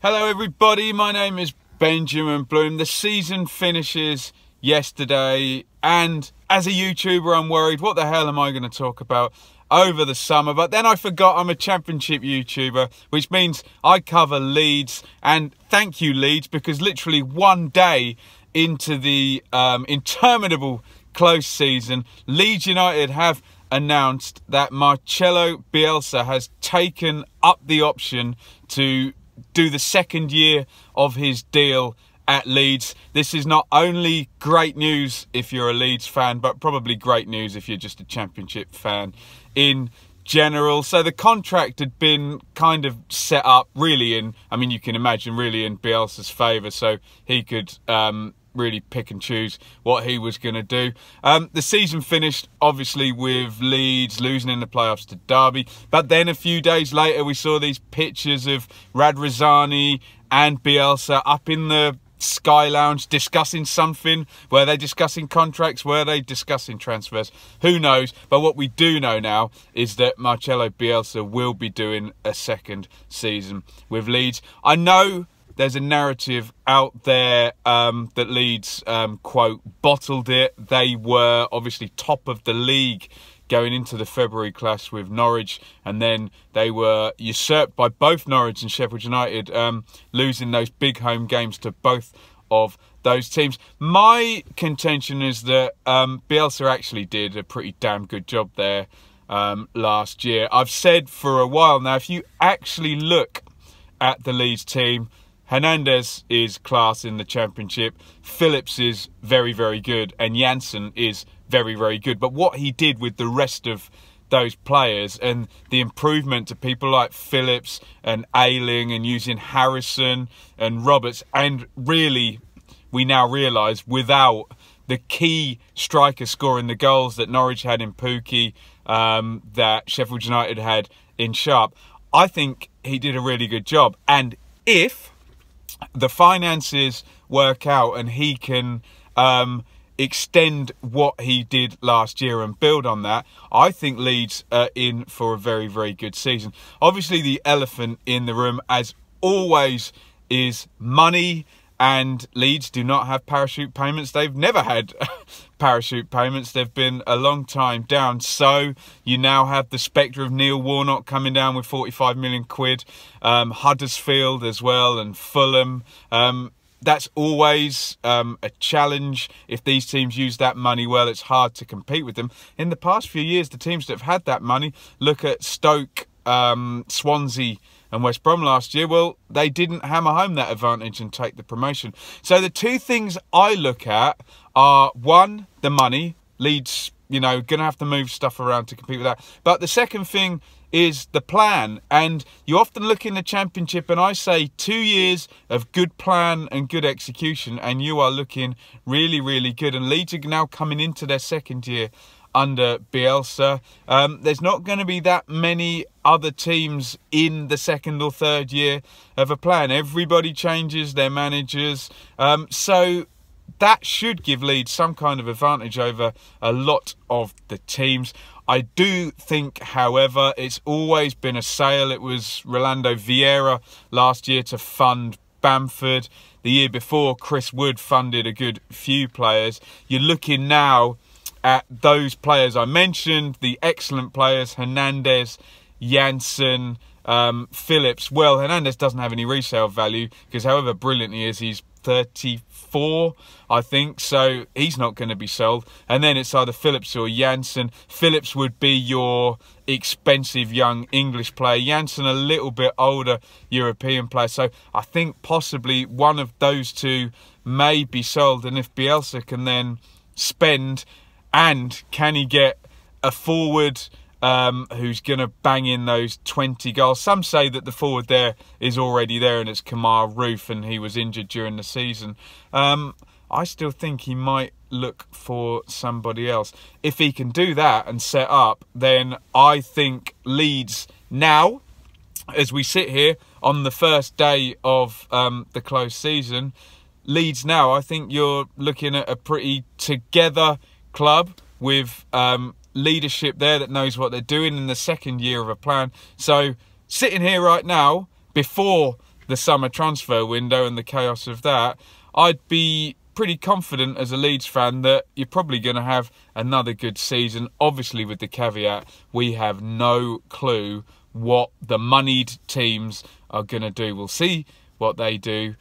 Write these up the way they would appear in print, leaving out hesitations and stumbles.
Hello everybody, my name is Benjamin Bloom. The season finishes yesterday and as a YouTuber I'm worried, what the hell am I going to talk about over the summer? But then I forgot I'm a championship YouTuber, which means I cover Leeds, and thank you Leeds, because literally one day into the interminable close season, Leeds United have announced that Marcelo Bielsa has taken up the option to do the second year of his deal at Leeds. This is not only great news if you're a Leeds fan, but probably great news if you're just a championship fan in general. So the contract had been kind of set up really in, I mean, you can imagine, really in Bielsa's favour, so he could really pick and choose what he was going to do. The season finished obviously with Leeds losing in the playoffs to Derby, but then a few days later we saw these pictures of Radrizzani and Bielsa up in the Sky Lounge discussing something. Were they discussing contracts? Were they discussing transfers? Who knows? But what we do know now is that Marcelo Bielsa will be doing a second season with Leeds. I know there's a narrative out there that Leeds, quote, bottled it. They were obviously top of the league going into the February clash with Norwich, and then they were usurped by both Norwich and Sheffield United, losing those big home games to both of those teams. My contention is that Bielsa actually did a pretty damn good job there last year. I've said for a while now, if you actually look at the Leeds team, Hernandez is class in the Championship, Phillips is very, very good, and Janssen is very, very good. But what he did with the rest of those players and the improvement to people like Phillips and Ayling and using Harrison and Roberts, and really, we now realise, without the key striker scoring the goals that Norwich had in Pukki, that Sheffield United had in Sharp, I think he did a really good job. And if the finances work out and he can extend what he did last year and build on that, I think Leeds are in for a very, very good season. Obviously, the elephant in the room, as always, is money, and Leeds do not have parachute payments. They've never had parachute payments. They've been a long time down. So you now have the spectre of Neil Warnock coming down with 45 million quid. Huddersfield as well, and Fulham. That's always a challenge. If these teams use that money well, it's hard to compete with them. In the past few years, the teams that have had that money, look at Stoke, Swansea and West Brom last year, well, they didn't hammer home that advantage and take the promotion. So the two things I look at are, one, the money. Leeds, you know, going to have to move stuff around to compete with that. But the second thing is the plan. And you often look in the Championship and I say 2 years of good plan and good execution and you are looking really, really good. And Leeds are now coming into their second year under Bielsa. There's not going to be that many other teams in the second or third year of a plan. Everybody changes their managers. So that should give Leeds some kind of advantage over a lot of the teams. I do think, however, it's always been a sale. It was Rolando Vieira last year to fund Bamford. The year before, Chris Wood funded a good few players. You're looking now at those players I mentioned, the excellent players, Hernandez, Janssen, Phillips. Well, Hernandez doesn't have any resale value because however brilliant he is, he's 34, I think, so he's not going to be sold. And then it's either Phillips or Janssen. Phillips would be your expensive young English player. Janssen a little bit older European player. So I think possibly one of those two may be sold. And if Bielsa can then spend, and can he get a forward who's going to bang in those 20 goals? Some say that the forward there is already there and it's Kamar Roof and he was injured during the season. I still think he might look for somebody else. If he can do that and set up, then I think Leeds now, as we sit here on the first day of the close season, Leeds now, I think you're looking at a pretty together club with leadership there that knows what they're doing in the second year of a plan. So sitting here right now, before the summer transfer window and the chaos of that, I'd be pretty confident as a Leeds fan that you're probably going to have another good season. Obviously, with the caveat, we have no clue what the moneyed teams are going to do. We'll see what they do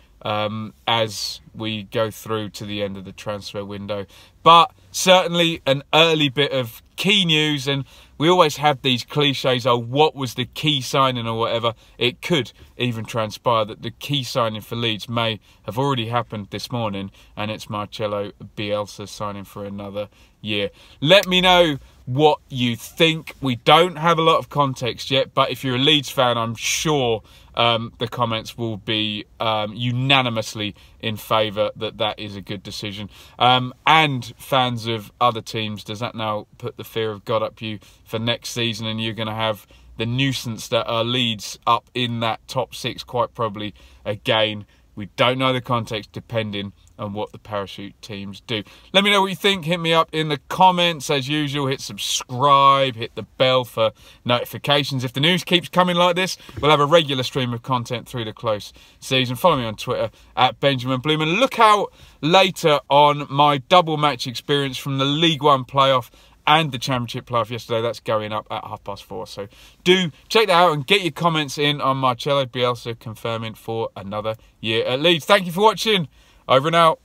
as we go through to the end of the transfer window. But certainly an early bit of key news, and we always have these cliches, oh, what was the key signing or whatever. It could even transpire that the key signing for Leeds may have already happened this morning, and it's Marcelo Bielsa signing for another year. Let me know what you think. We don't have a lot of context yet, but if you're a Leeds fan, I'm sure the comments will be unanimously in favour that is a good decision. And fans of other teams, does that now put the fear of God up you for next season, and you're going to have the nuisance that are Leeds up in that top 6 quite probably again? We don't know the context depending on what the parachute teams do. Let me know what you think. Hit me up in the comments. As usual, hit subscribe, hit the bell for notifications. If the news keeps coming like this, we'll have a regular stream of content through the close season. Follow me on Twitter at Benjamin Bloom. And look out later on my double match experience from the League One playoff and the Championship playoff yesterday. That's going up at 4:30. So do check that out and get your comments in on Marcelo Bielsa confirming for another year at Leeds. Thank you for watching. Over and out.